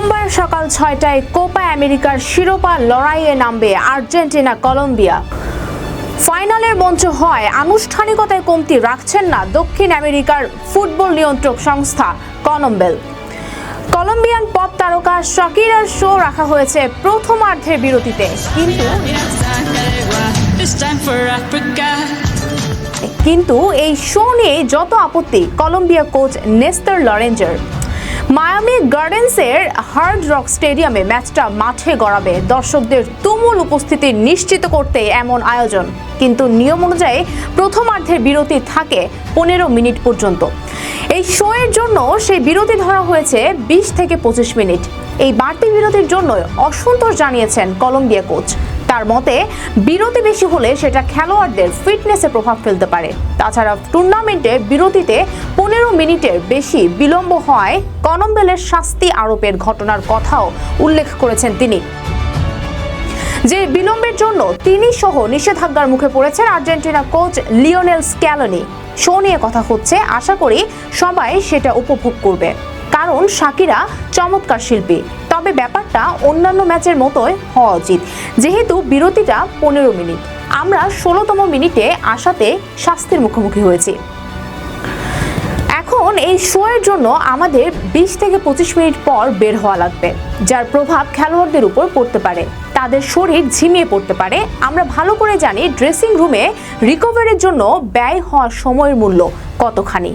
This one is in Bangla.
সোমবার সকাল ৬টায় কোপা আমেরিকার শিরোপা লড়াইয়ে নামবে আর্জেন্টিনা কলম্বিয়া। ফাইনালের মঞ্চ হয় আনুষ্ঠানিকতায় কমতি রাখছেন না দক্ষিণ আমেরিকার ফুটবল নিয়ন্ত্রক সংস্থা কনমেবল। কলম্বিয়ান পপ তারকা শাকিরার শো রাখা হয়েছে প্রথমার্ধের বিরতিতে, কিন্তু এই শো নিয়ে যত আপত্তি কলম্বিয়া কোচ নেস্টর লরেঞ্জার। মায়ামি গার্ডেন্সের হার্ড রক স্টেডিয়ামে ম্যাচটা মাঠে গড়াবে, দর্শকদের তুমুল উপস্থিতি নিশ্চিত করতে এমন আয়োজন। কিন্তু নিয়ম অনুযায়ী প্রথমার্ধের বিরতি থাকে 15 মিনিট পর্যন্ত। এই শো এর জন্য সেই বিরতি ধরা হয়েছে 20 থেকে 25 মিনিট। এই বাড়তি বিরতির জন্য অসন্তোষ জানিয়েছেন কলম্বিয়া কোচ। তার মতে বিরতি বেশি হলে সেটা খেলোয়াড়দের ফিটনেসে প্রভাব ফেলতে পারে। তাছাড়া টুর্নামেন্টে বিরতিতে 15 মিনিটের বেশি বিলম্ব হয় কনমেবলের শাস্তি আরোপের ঘটনার কথাও উল্লেখ করেছেন তিনি। যে বিলম্বের জন্য তিনি সহ নিষেধাজ্ঞার মুখে পড়েছেন Argentina coach Lionel Scaloni. Show নিয়ে কথা হচ্ছে, আশা করি সবাই সেটা উপভোগ করবে, কারণ শাকিরা চমৎকার শিল্পী। তবে ব্যাপারটা অন্যান্য ম্যাচের মতোই হওয়া উচিত, যেহেতু বিরতিটা 15 মিনিট। আমরা 16তম মিনিটে আশাতে শাস্তির মুখোমুখি হয়েছি। এখন এই শো এর জন্য আমাদের 20 থেকে 25 মিনিট পর বের হওয়া লাগবে, যার প্রভাব খেলোয়াড়দের উপর পড়তে পারে, তাদের শরীর ঝিমিয়ে পড়তে পারে। আমরা ভালো করে জানি ড্রেসিং রুমে রিকভারির জন্য ব্যয় হওয়া সময়ের মূল্য কতখানি।